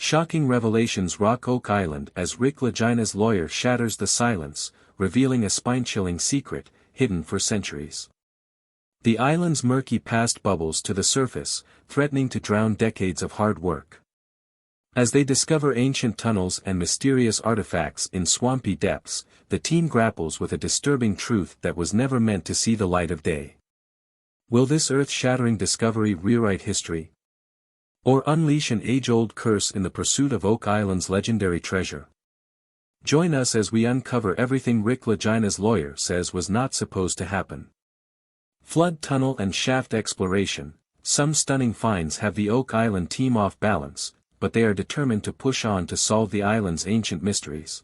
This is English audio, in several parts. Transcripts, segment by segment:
Shocking revelations rock Oak Island as Rick Lagina's lawyer shatters the silence, revealing a spine-chilling secret, hidden for centuries. The island's murky past bubbles to the surface, threatening to drown decades of hard work. As they discover ancient tunnels and mysterious artifacts in swampy depths, the team grapples with a disturbing truth that was never meant to see the light of day. Will this earth-shattering discovery rewrite history? Or unleash an age-old curse in the pursuit of Oak Island's legendary treasure? Join us as we uncover everything Rick Lagina's lawyer says was not supposed to happen. Flood tunnel and shaft exploration. Some stunning finds have the Oak Island team off balance, but they are determined to push on to solve the island's ancient mysteries.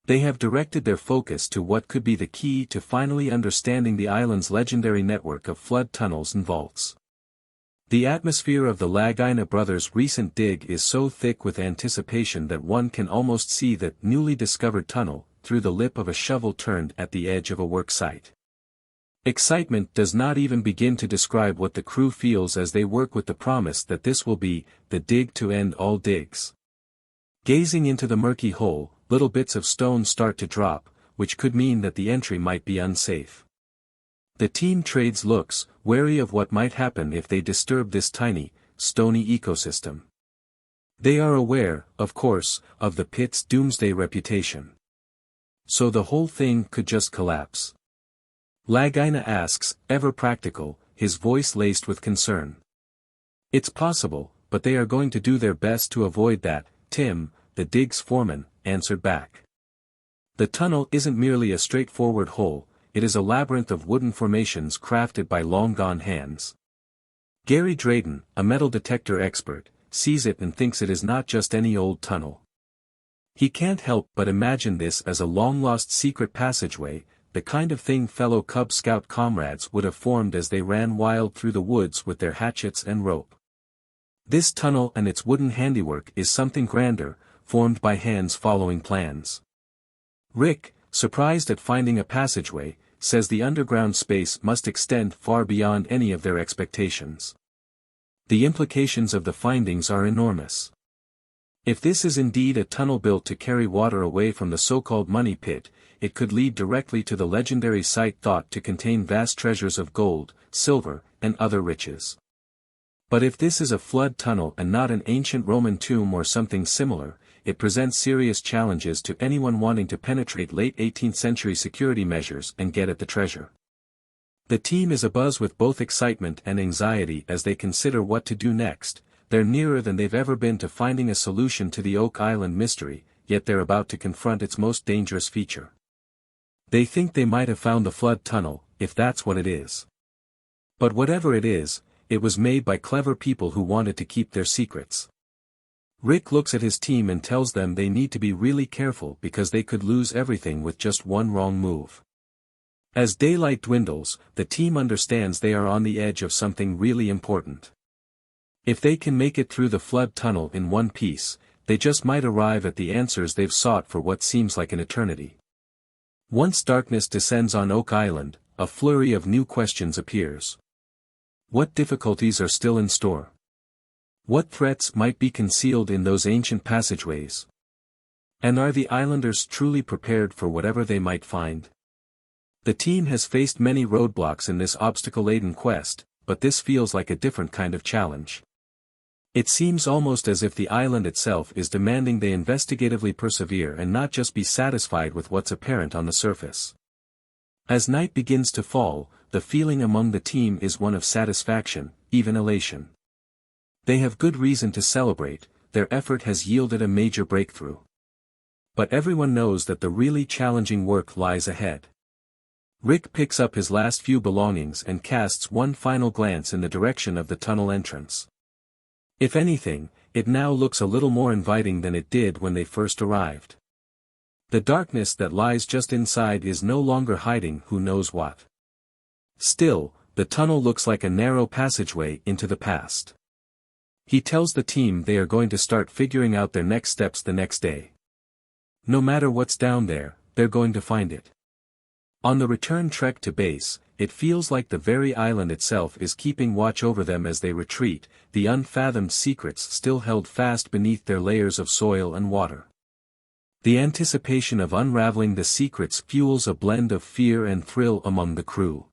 They have directed their focus to what could be the key to finally understanding the island's legendary network of flood tunnels and vaults. The atmosphere of the Lagina brothers' recent dig is so thick with anticipation that one can almost see that newly discovered tunnel, through the lip of a shovel turned at the edge of a work site. Excitement does not even begin to describe what the crew feels as they work with the promise that this will be the dig to end all digs. Gazing into the murky hole, little bits of stone start to drop, which could mean that the entry might be unsafe. The team trades looks, wary of what might happen if they disturb this tiny, stony ecosystem. They are aware, of course, of the pit's doomsday reputation. So the whole thing could just collapse. Lagina asks, ever practical, his voice laced with concern. It's possible, but they are going to do their best to avoid that, Tim, the dig's foreman, answered back. The tunnel isn't merely a straightforward hole, it is a labyrinth of wooden formations crafted by long-gone hands. Gary Drayton, a metal detector expert, sees it and thinks it is not just any old tunnel. He can't help but imagine this as a long-lost secret passageway, the kind of thing fellow Cub Scout comrades would have formed as they ran wild through the woods with their hatchets and rope. This tunnel and its wooden handiwork is something grander, formed by hands following plans. Rick, surprised at finding a passageway, says the underground space must extend far beyond any of their expectations. The implications of the findings are enormous. If this is indeed a tunnel built to carry water away from the so-called money pit, it could lead directly to the legendary site thought to contain vast treasures of gold, silver, and other riches. But if this is a flood tunnel and not an ancient Roman tomb or something similar, it presents serious challenges to anyone wanting to penetrate late 18th century security measures and get at the treasure. The team is abuzz with both excitement and anxiety as they consider what to do next. They're nearer than they've ever been to finding a solution to the Oak Island mystery, yet they're about to confront its most dangerous feature. They think they might have found the flood tunnel, if that's what it is. But whatever it is, it was made by clever people who wanted to keep their secrets. Rick looks at his team and tells them they need to be really careful because they could lose everything with just one wrong move. As daylight dwindles, the team understands they are on the edge of something really important. If they can make it through the flood tunnel in one piece, they just might arrive at the answers they've sought for what seems like an eternity. Once darkness descends on Oak Island, a flurry of new questions appears. What difficulties are still in store? What threats might be concealed in those ancient passageways? And are the islanders truly prepared for whatever they might find? The team has faced many roadblocks in this obstacle-laden quest, but this feels like a different kind of challenge. It seems almost as if the island itself is demanding they investigatively persevere and not just be satisfied with what's apparent on the surface. As night begins to fall, the feeling among the team is one of satisfaction, even elation. They have good reason to celebrate, their effort has yielded a major breakthrough. But everyone knows that the really challenging work lies ahead. Rick picks up his last few belongings and casts one final glance in the direction of the tunnel entrance. If anything, it now looks a little more inviting than it did when they first arrived. The darkness that lies just inside is no longer hiding who knows what. Still, the tunnel looks like a narrow passageway into the past. He tells the team they are going to start figuring out their next steps the next day. No matter what's down there, they're going to find it. On the return trek to base, it feels like the very island itself is keeping watch over them as they retreat, the unfathomed secrets still held fast beneath their layers of soil and water. The anticipation of unraveling the secrets fuels a blend of fear and thrill among the crew.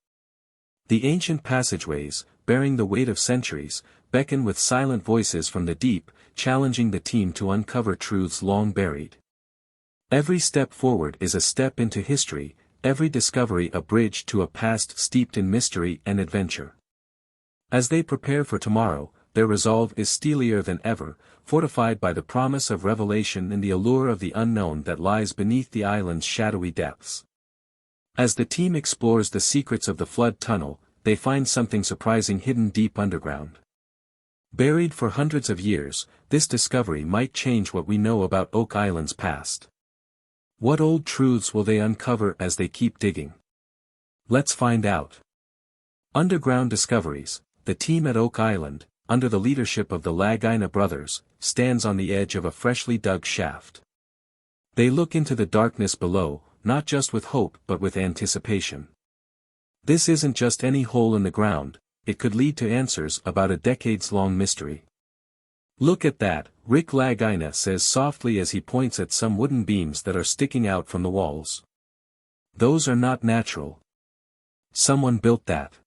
The ancient passageways, bearing the weight of centuries, beckon with silent voices from the deep, challenging the team to uncover truths long buried. Every step forward is a step into history, every discovery a bridge to a past steeped in mystery and adventure. As they prepare for tomorrow, their resolve is steelier than ever, fortified by the promise of revelation and the allure of the unknown that lies beneath the island's shadowy depths. As the team explores the secrets of the flood tunnel, they find something surprising hidden deep underground. Buried for hundreds of years, this discovery might change what we know about Oak Island's past. What old truths will they uncover as they keep digging? Let's find out. Underground Discoveries. The team at Oak Island, under the leadership of the Lagina brothers, stands on the edge of a freshly dug shaft. They look into the darkness below, not just with hope but with anticipation. This isn't just any hole in the ground, it could lead to answers about a decades-long mystery. "Look at that," Rick Lagina says softly as he points at some wooden beams that are sticking out from the walls. "Those are not natural. Someone built that."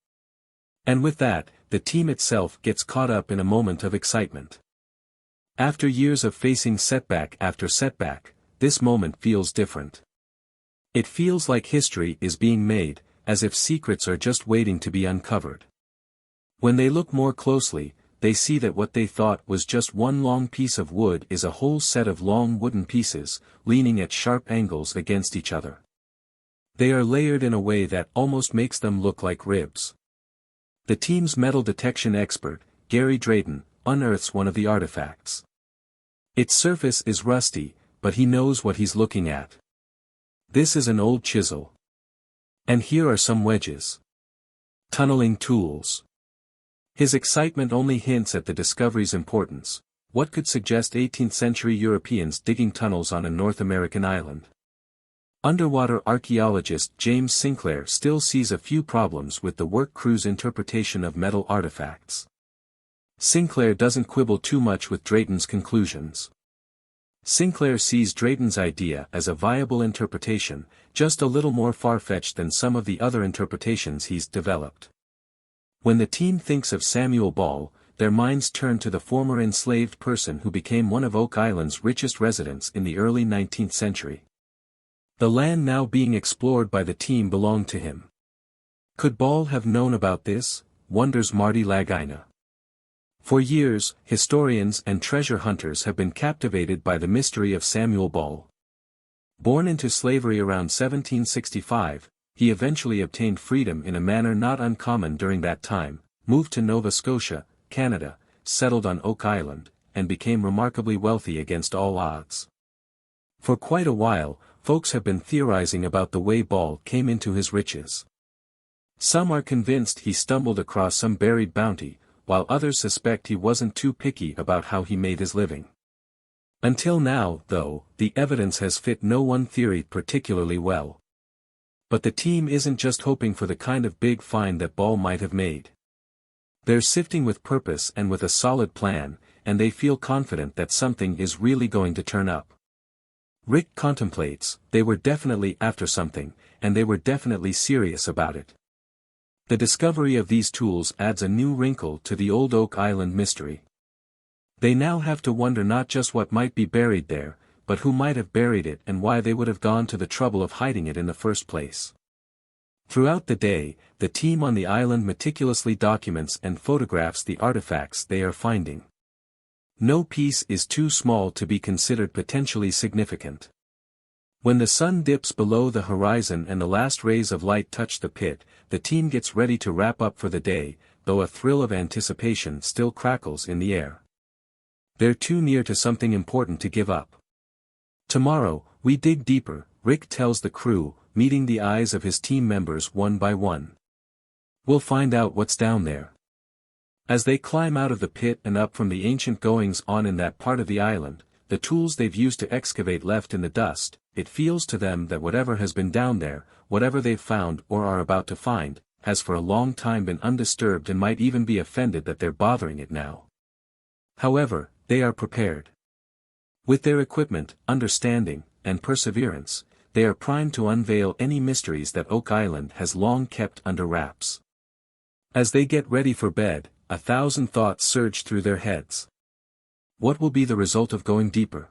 And with that, the team itself gets caught up in a moment of excitement. After years of facing setback after setback, this moment feels different. It feels like history is being made, as if secrets are just waiting to be uncovered. When they look more closely, they see that what they thought was just one long piece of wood is a whole set of long wooden pieces, leaning at sharp angles against each other. They are layered in a way that almost makes them look like ribs. The team's metal detection expert, Gary Drayton, unearths one of the artifacts. Its surface is rusty, but he knows what he's looking at. This is an old chisel. And here are some wedges. Tunneling tools. His excitement only hints at the discovery's importance. What could suggest 18th-century Europeans digging tunnels on a North American island? Underwater archaeologist James Sinclair still sees a few problems with the work crew's interpretation of metal artifacts. Sinclair doesn't quibble too much with Drayton's conclusions. Sinclair sees Drayton's idea as a viable interpretation, just a little more far-fetched than some of the other interpretations he's developed. When the team thinks of Samuel Ball, their minds turn to the former enslaved person who became one of Oak Island's richest residents in the early 19th century. The land now being explored by the team belonged to him. Could Ball have known about this, wonders Marty Lagina. For years, historians and treasure hunters have been captivated by the mystery of Samuel Ball. Born into slavery around 1765, he eventually obtained freedom in a manner not uncommon during that time, moved to Nova Scotia, Canada, settled on Oak Island, and became remarkably wealthy against all odds. For quite a while, folks have been theorizing about the way Ball came into his riches. Some are convinced he stumbled across some buried bounty, while others suspect he wasn't too picky about how he made his living. Until now, though, the evidence has fit no one theory particularly well. But the team isn't just hoping for the kind of big find that Ball might have made. They're sifting with purpose and with a solid plan, and they feel confident that something is really going to turn up. Rick contemplates, they were definitely after something, and they were definitely serious about it. The discovery of these tools adds a new wrinkle to the old Oak Island mystery. They now have to wonder not just what might be buried there, but who might have buried it and why they would have gone to the trouble of hiding it in the first place. Throughout the day, the team on the island meticulously documents and photographs the artifacts they are finding. No piece is too small to be considered potentially significant. When the sun dips below the horizon and the last rays of light touch the pit, the team gets ready to wrap up for the day, though a thrill of anticipation still crackles in the air. They're too near to something important to give up. "Tomorrow, we dig deeper," Rick tells the crew, meeting the eyes of his team members one by one. "We'll find out what's down there." As they climb out of the pit and up from the ancient goings-on in that part of the island, the tools they've used to excavate left in the dust, it feels to them that whatever has been down there, whatever they've found or are about to find, has for a long time been undisturbed and might even be offended that they're bothering it now. However, they are prepared. With their equipment, understanding, and perseverance, they are primed to unveil any mysteries that Oak Island has long kept under wraps. As they get ready for bed, 1,000 thoughts surge through their heads. What will be the result of going deeper?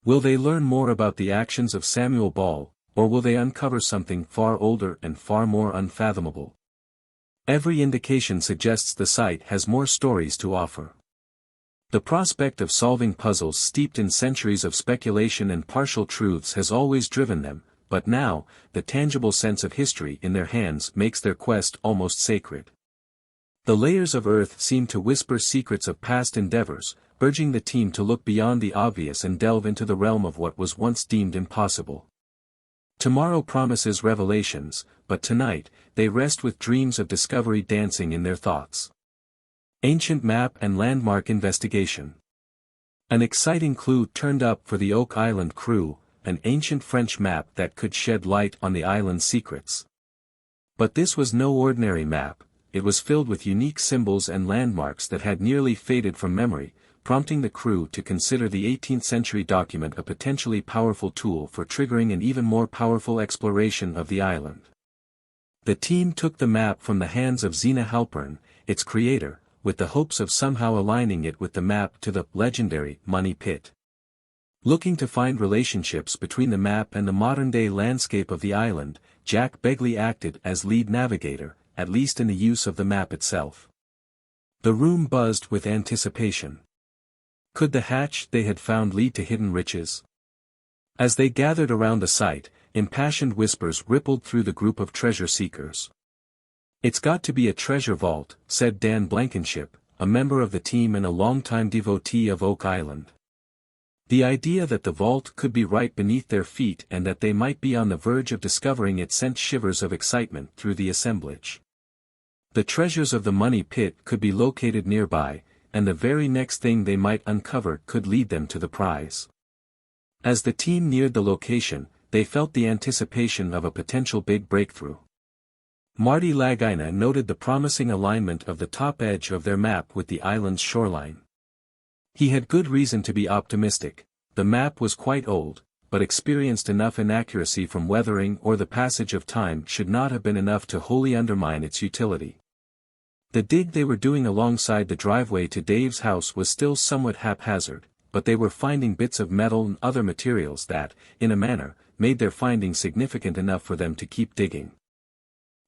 Will they learn more about the actions of Samuel Ball, or will they uncover something far older and far more unfathomable? Every indication suggests the site has more stories to offer. The prospect of solving puzzles steeped in centuries of speculation and partial truths has always driven them, but now, the tangible sense of history in their hands makes their quest almost sacred. The layers of earth seem to whisper secrets of past endeavors, urging the team to look beyond the obvious and delve into the realm of what was once deemed impossible. Tomorrow promises revelations, but tonight, they rest with dreams of discovery dancing in their thoughts. Ancient map and landmark investigation. An exciting clue turned up for the Oak Island crew, an ancient French map that could shed light on the island's secrets. But this was no ordinary map, it was filled with unique symbols and landmarks that had nearly faded from memory, prompting the crew to consider the 18th-century document a potentially powerful tool for triggering an even more powerful exploration of the island. The team took the map from the hands of Zena Halpern, its creator, with the hopes of somehow aligning it with the map to the legendary Money Pit. Looking to find relationships between the map and the modern-day landscape of the island, Jack Begley acted as lead navigator, at least in the use of the map itself. The room buzzed with anticipation. Could the hatch they had found lead to hidden riches? As they gathered around the site, impassioned whispers rippled through the group of treasure seekers. "It's got to be a treasure vault," said Dan Blankenship, a member of the team and a longtime devotee of Oak Island. The idea that the vault could be right beneath their feet and that they might be on the verge of discovering it sent shivers of excitement through the assemblage. The treasures of the Money Pit could be located nearby, and the very next thing they might uncover could lead them to the prize. As the team neared the location, they felt the anticipation of a potential big breakthrough. Marty Lagina noted the promising alignment of the top edge of their map with the island's shoreline. He had good reason to be optimistic. The map was quite old, but experienced enough inaccuracy from weathering or the passage of time should not have been enough to wholly undermine its utility. The dig they were doing alongside the driveway to Dave's house was still somewhat haphazard, but they were finding bits of metal and other materials that, in a manner, made their finding significant enough for them to keep digging.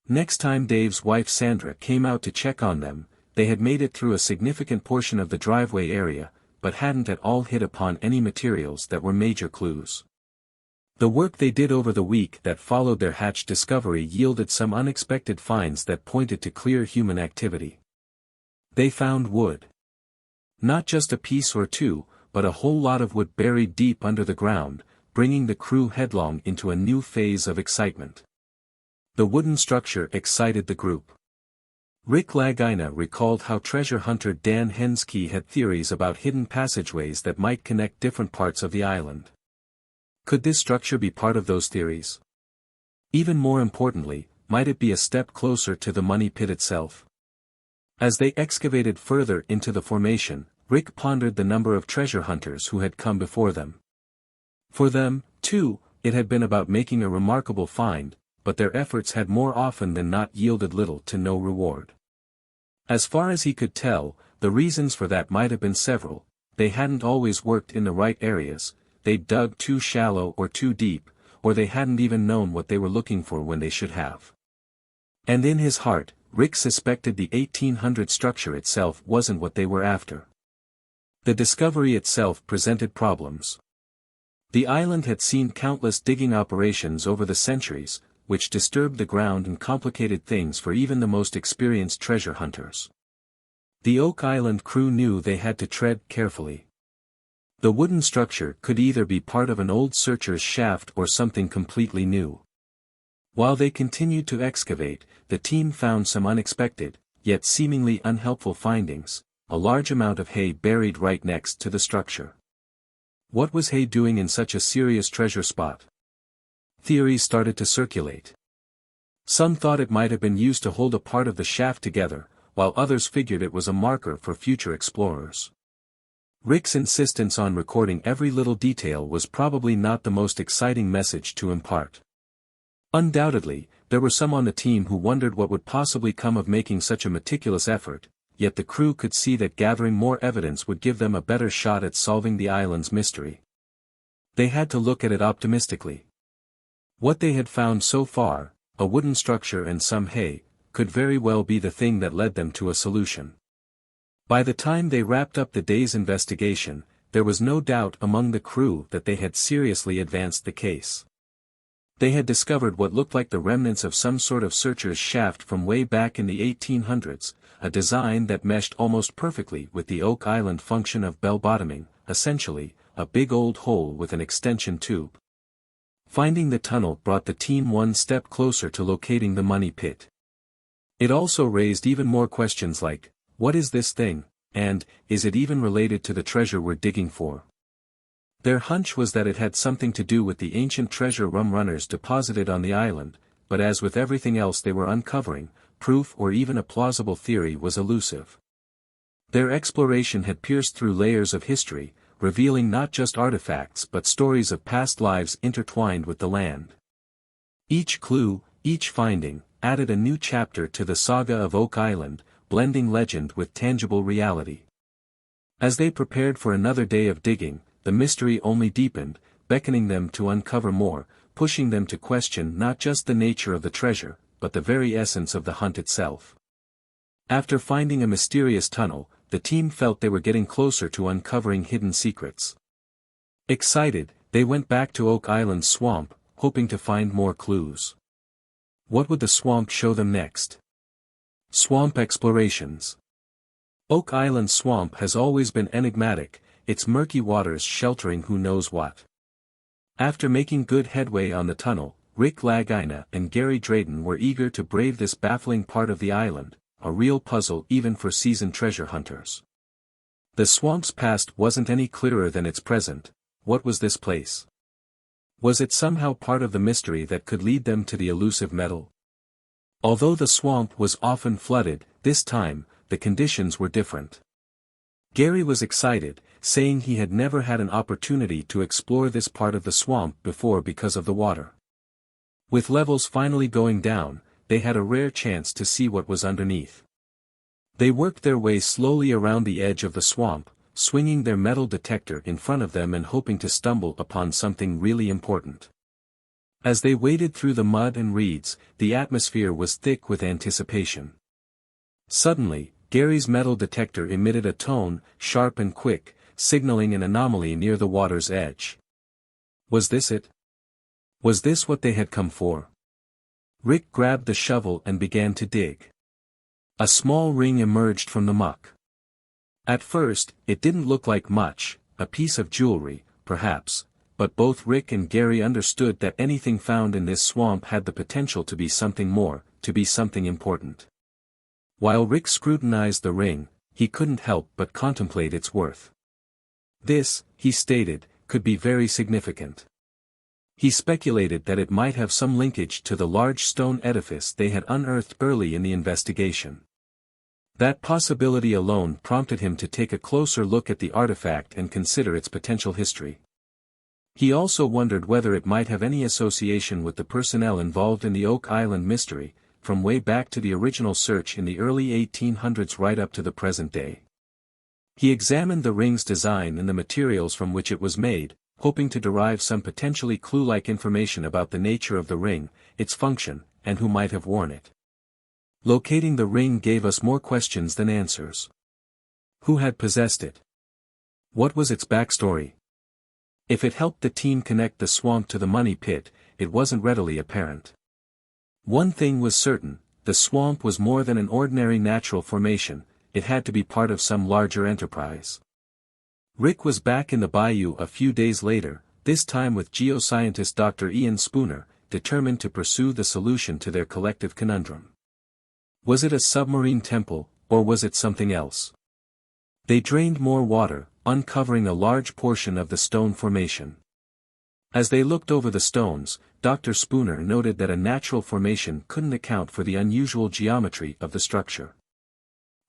Next time Dave's wife Sandra came out to check on them, they had made it through a significant portion of the driveway area, but hadn't at all hit upon any materials that were major clues. The work they did over the week that followed their hatch discovery yielded some unexpected finds that pointed to clear human activity. They found wood. Not just a piece or two, but a whole lot of wood buried deep under the ground, bringing the crew headlong into a new phase of excitement. The wooden structure excited the group. Rick Lagina recalled how treasure hunter Dan Henskey had theories about hidden passageways that might connect different parts of the island. Could this structure be part of those theories? Even more importantly, might it be a step closer to the Money Pit itself? As they excavated further into the formation, Rick pondered the number of treasure hunters who had come before them. For them, too, it had been about making a remarkable find, but their efforts had more often than not yielded little to no reward. As far as he could tell, the reasons for that might have been several. They hadn't always worked in the right areas, they'd dug too shallow or too deep, or they hadn't even known what they were looking for when they should have. And in his heart, Rick suspected the 1800 structure itself wasn't what they were after. The discovery itself presented problems. The island had seen countless digging operations over the centuries, which disturbed the ground and complicated things for even the most experienced treasure hunters. The Oak Island crew knew they had to tread carefully. The wooden structure could either be part of an old searcher's shaft or something completely new. While they continued to excavate, the team found some unexpected, yet seemingly unhelpful findings, a large amount of hay buried right next to the structure. What was hay doing in such a serious treasure spot? Theories started to circulate. Some thought it might have been used to hold a part of the shaft together, while others figured it was a marker for future explorers. Rick's insistence on recording every little detail was probably not the most exciting message to impart. Undoubtedly, there were some on the team who wondered what would possibly come of making such a meticulous effort, yet the crew could see that gathering more evidence would give them a better shot at solving the island's mystery. They had to look at it optimistically. What they had found so far, a wooden structure and some hay, could very well be the thing that led them to a solution. By the time they wrapped up the day's investigation, there was no doubt among the crew that they had seriously advanced the case. They had discovered what looked like the remnants of some sort of searcher's shaft from way back in the 1800s, a design that meshed almost perfectly with the Oak Island function of bell-bottoming, essentially, a big old hole with an extension tube. Finding the tunnel brought the team one step closer to locating the money pit. It also raised even more questions like, what is this thing, and, is it even related to the treasure we're digging for? Their hunch was that it had something to do with the ancient treasure rum runners deposited on the island, but as with everything else they were uncovering, proof or even a plausible theory was elusive. Their exploration had pierced through layers of history, revealing not just artifacts but stories of past lives intertwined with the land. Each clue, each finding, added a new chapter to the saga of Oak Island, blending legend with tangible reality. As they prepared for another day of digging, the mystery only deepened, beckoning them to uncover more, pushing them to question not just the nature of the treasure, but the very essence of the hunt itself. After finding a mysterious tunnel, the team felt they were getting closer to uncovering hidden secrets. Excited, they went back to Oak Island's swamp, hoping to find more clues. What would the swamp show them next? Swamp explorations. Oak Island swamp has always been enigmatic, its murky waters sheltering who knows what. After making good headway on the tunnel, Rick Lagina and Gary Drayton were eager to brave this baffling part of the island, a real puzzle even for seasoned treasure hunters. The swamp's past wasn't any clearer than its present. What was this place? Was it somehow part of the mystery that could lead them to the elusive metal? Although the swamp was often flooded, this time, the conditions were different. Gary was excited, saying he had never had an opportunity to explore this part of the swamp before because of the water. With levels finally going down, they had a rare chance to see what was underneath. They worked their way slowly around the edge of the swamp, swinging their metal detector in front of them and hoping to stumble upon something really important. As they waded through the mud and reeds, the atmosphere was thick with anticipation. Suddenly, Gary's metal detector emitted a tone, sharp and quick, signaling an anomaly near the water's edge. Was this it? Was this what they had come for? Rick grabbed the shovel and began to dig. A small ring emerged from the muck. At first, it didn't look like much, a piece of jewelry, perhaps, but both Rick and Gary understood that anything found in this swamp had the potential to be something more, to be something important. While Rick scrutinized the ring, he couldn't help but contemplate its worth. This, he stated, could be very significant. He speculated that it might have some linkage to the large stone edifice they had unearthed early in the investigation. That possibility alone prompted him to take a closer look at the artifact and consider its potential history. He also wondered whether it might have any association with the personnel involved in the Oak Island mystery, from way back to the original search in the early 1800s right up to the present day. He examined the ring's design and the materials from which it was made, hoping to derive some potentially clue-like information about the nature of the ring, its function, and who might have worn it. Locating the ring gave us more questions than answers. Who had possessed it? What was its backstory? If it helped the team connect the swamp to the money pit, it wasn't readily apparent. One thing was certain, the swamp was more than an ordinary natural formation, it had to be part of some larger enterprise. Rick was back in the bayou a few days later, this time with geoscientist Dr. Ian Spooner, determined to pursue the solution to their collective conundrum. Was it a submarine temple, or was it something else? They drained more water, uncovering a large portion of the stone formation. As they looked over the stones, Dr. Spooner noted that a natural formation couldn't account for the unusual geometry of the structure.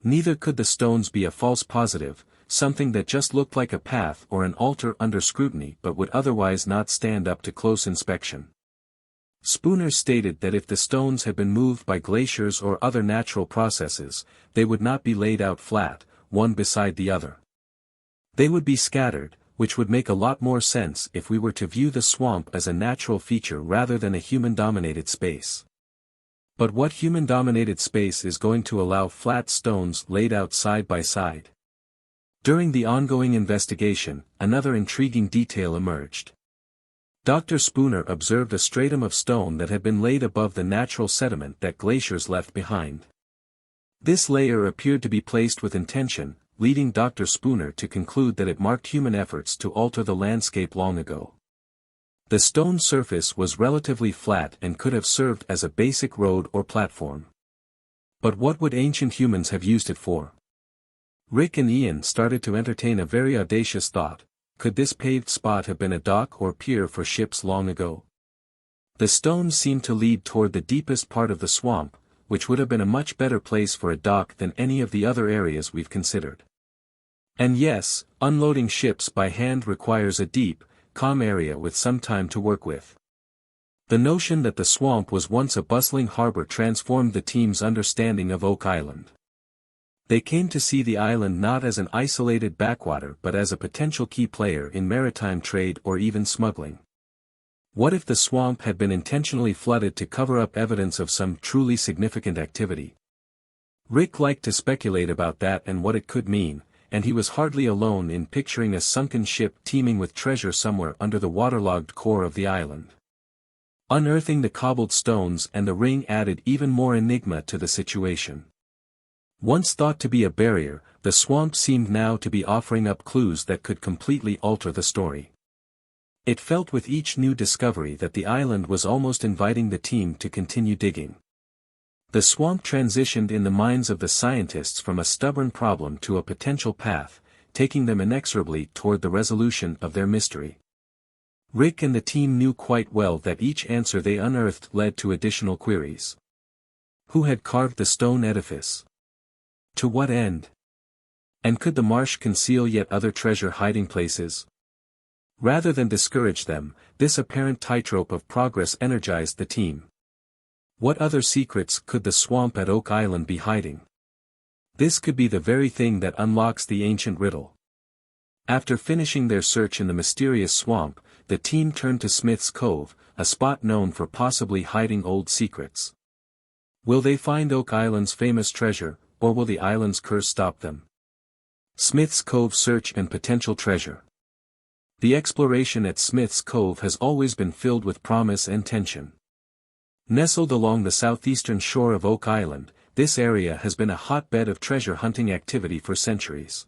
Neither could the stones be a false positive, something that just looked like a path or an altar under scrutiny but would otherwise not stand up to close inspection. Spooner stated that if the stones had been moved by glaciers or other natural processes, they would not be laid out flat, one beside the other. They would be scattered, which would make a lot more sense if we were to view the swamp as a natural feature rather than a human-dominated space. But what human-dominated space is going to allow flat stones laid out side by side? During the ongoing investigation, another intriguing detail emerged. Dr. Spooner observed a stratum of stone that had been laid above the natural sediment that glaciers left behind. This layer appeared to be placed with intention, leading Dr. Spooner to conclude that it marked human efforts to alter the landscape long ago. The stone surface was relatively flat and could have served as a basic road or platform. But what would ancient humans have used it for? Rick and Ian started to entertain a very audacious thought: could this paved spot have been a dock or pier for ships long ago? The stones seemed to lead toward the deepest part of the swamp, which would have been a much better place for a dock than any of the other areas we've considered. And yes, unloading ships by hand requires a deep, calm area with some time to work with. The notion that the swamp was once a bustling harbor transformed the team's understanding of Oak Island. They came to see the island not as an isolated backwater but as a potential key player in maritime trade or even smuggling. What if the swamp had been intentionally flooded to cover up evidence of some truly significant activity? Rick liked to speculate about that and what it could mean, and he was hardly alone in picturing a sunken ship teeming with treasure somewhere under the waterlogged core of the island. Unearthing the cobbled stones and the ring added even more enigma to the situation. Once thought to be a barrier, the swamp seemed now to be offering up clues that could completely alter the story. It felt with each new discovery that the island was almost inviting the team to continue digging. The swamp transitioned in the minds of the scientists from a stubborn problem to a potential path, taking them inexorably toward the resolution of their mystery. Rick and the team knew quite well that each answer they unearthed led to additional queries. Who had carved the stone edifice? To what end? And could the marsh conceal yet other treasure hiding places? Rather than discourage them, this apparent tightrope of progress energized the team. What other secrets could the swamp at Oak Island be hiding? This could be the very thing that unlocks the ancient riddle. After finishing their search in the mysterious swamp, the team turned to Smith's Cove, a spot known for possibly hiding old secrets. Will they find Oak Island's famous treasure, or will the island's curse stop them? Smith's Cove search and potential treasure. The exploration at Smith's Cove has always been filled with promise and tension. Nestled along the southeastern shore of Oak Island, this area has been a hotbed of treasure hunting activity for centuries.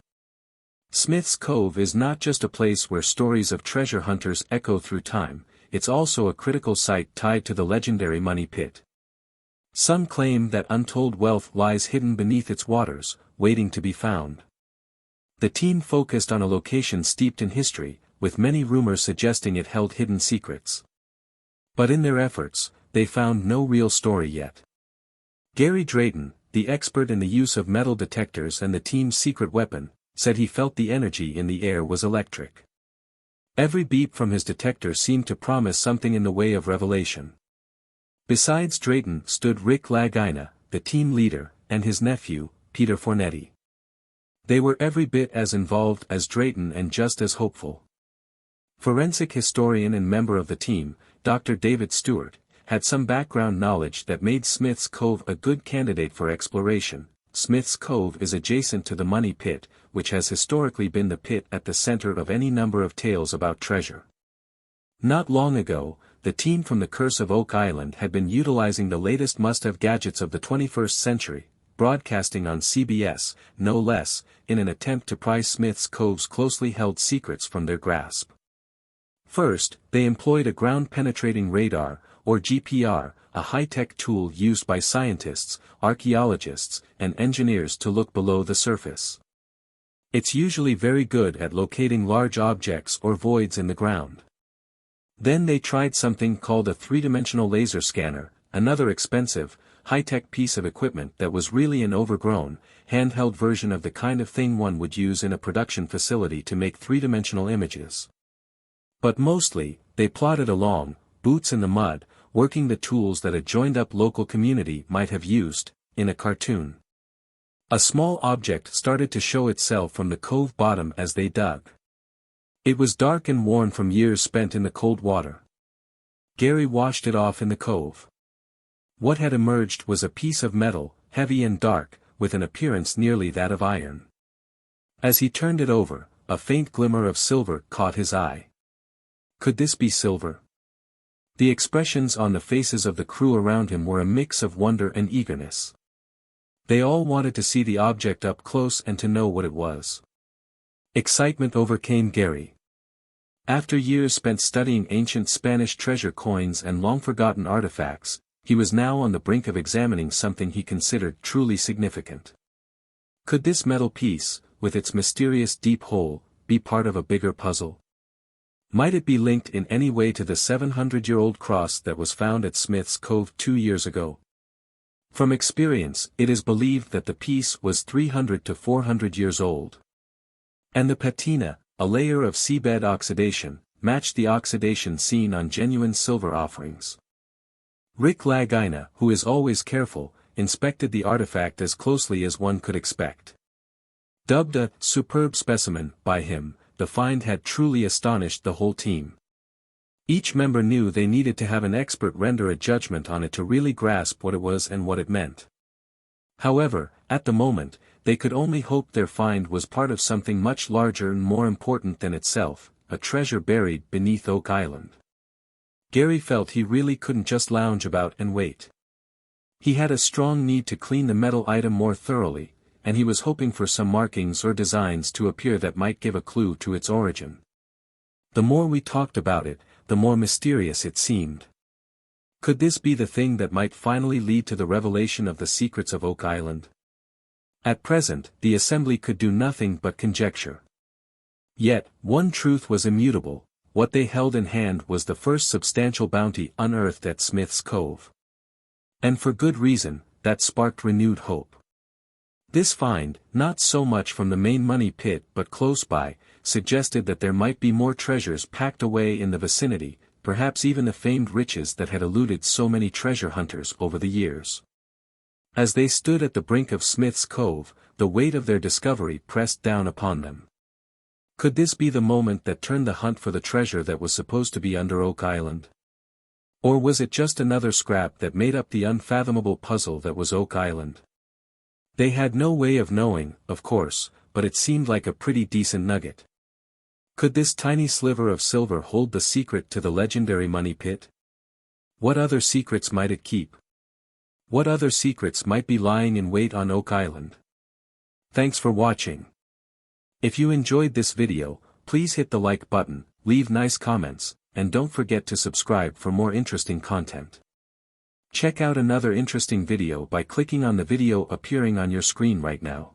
Smith's Cove is not just a place where stories of treasure hunters echo through time, it's also a critical site tied to the legendary Money Pit. Some claim that untold wealth lies hidden beneath its waters, waiting to be found. The team focused on a location steeped in history, with many rumors suggesting it held hidden secrets. But in their efforts, they found no real story yet. Gary Drayton, the expert in the use of metal detectors and the team's secret weapon, said he felt the energy in the air was electric. Every beep from his detector seemed to promise something in the way of revelation. Besides Drayton stood Rick Lagina, the team leader, and his nephew, Peter Fornetti. They were every bit as involved as Drayton and just as hopeful. Forensic historian and member of the team, Dr. David Stewart, had some background knowledge that made Smith's Cove a good candidate for exploration. Smith's Cove is adjacent to the Money Pit, which has historically been the pit at the center of any number of tales about treasure. Not long ago, the team from the Curse of Oak Island had been utilizing the latest must-have gadgets of the 21st century, broadcasting on CBS, no less, in an attempt to pry Smith's Cove's closely held secrets from their grasp. First, they employed a ground-penetrating radar, or GPR, a high-tech tool used by scientists, archaeologists, and engineers to look below the surface. It's usually very good at locating large objects or voids in the ground. Then they tried something called a three-dimensional laser scanner, another expensive, high-tech piece of equipment that was really an overgrown, handheld version of the kind of thing one would use in a production facility to make three-dimensional images. But mostly, they plodded along, boots in the mud, working the tools that a joined-up local community might have used, in a cartoon. A small object started to show itself from the cove bottom as they dug. It was dark and worn from years spent in the cold water. Gary washed it off in the cove. What had emerged was a piece of metal, heavy and dark, with an appearance nearly that of iron. As he turned it over, a faint glimmer of silver caught his eye. Could this be silver? The expressions on the faces of the crew around him were a mix of wonder and eagerness. They all wanted to see the object up close and to know what it was. Excitement overcame Gary. After years spent studying ancient Spanish treasure coins and long-forgotten artifacts, he was now on the brink of examining something he considered truly significant. Could this metal piece, with its mysterious deep hole, be part of a bigger puzzle? Might it be linked in any way to the 700-year-old cross that was found at Smith's Cove 2 years ago? From experience, it is believed that the piece was 300 to 400 years old. And the patina, a layer of seabed oxidation, matched the oxidation seen on genuine silver offerings. Rick Lagina, who is always careful, inspected the artifact as closely as one could expect. Dubbed a superb specimen by him, the find had truly astonished the whole team. Each member knew they needed to have an expert render a judgment on it to really grasp what it was and what it meant. However, at the moment, they could only hope their find was part of something much larger and more important than itself, a treasure buried beneath Oak Island. Gary felt he really couldn't just lounge about and wait. He had a strong need to clean the metal item more thoroughly, and he was hoping for some markings or designs to appear that might give a clue to its origin. The more we talked about it, the more mysterious it seemed. Could this be the thing that might finally lead to the revelation of the secrets of Oak Island? At present, the assembly could do nothing but conjecture. Yet, one truth was immutable: what they held in hand was the first substantial bounty unearthed at Smith's Cove. And for good reason, that sparked renewed hope. This find, not so much from the main money pit but close by, suggested that there might be more treasures packed away in the vicinity, perhaps even the famed riches that had eluded so many treasure hunters over the years. As they stood at the brink of Smith's Cove, the weight of their discovery pressed down upon them. Could this be the moment that turned the hunt for the treasure that was supposed to be under Oak Island? Or was it just another scrap that made up the unfathomable puzzle that was Oak Island? They had no way of knowing, of course, but it seemed like a pretty decent nugget. Could this tiny sliver of silver hold the secret to the legendary money pit? What other secrets might it keep? What other secrets might be lying in wait on Oak Island? Thanks for watching. If you enjoyed this video, please hit the like button, leave nice comments, and don't forget to subscribe for more interesting content. Check out another interesting video by clicking on the video appearing on your screen right now.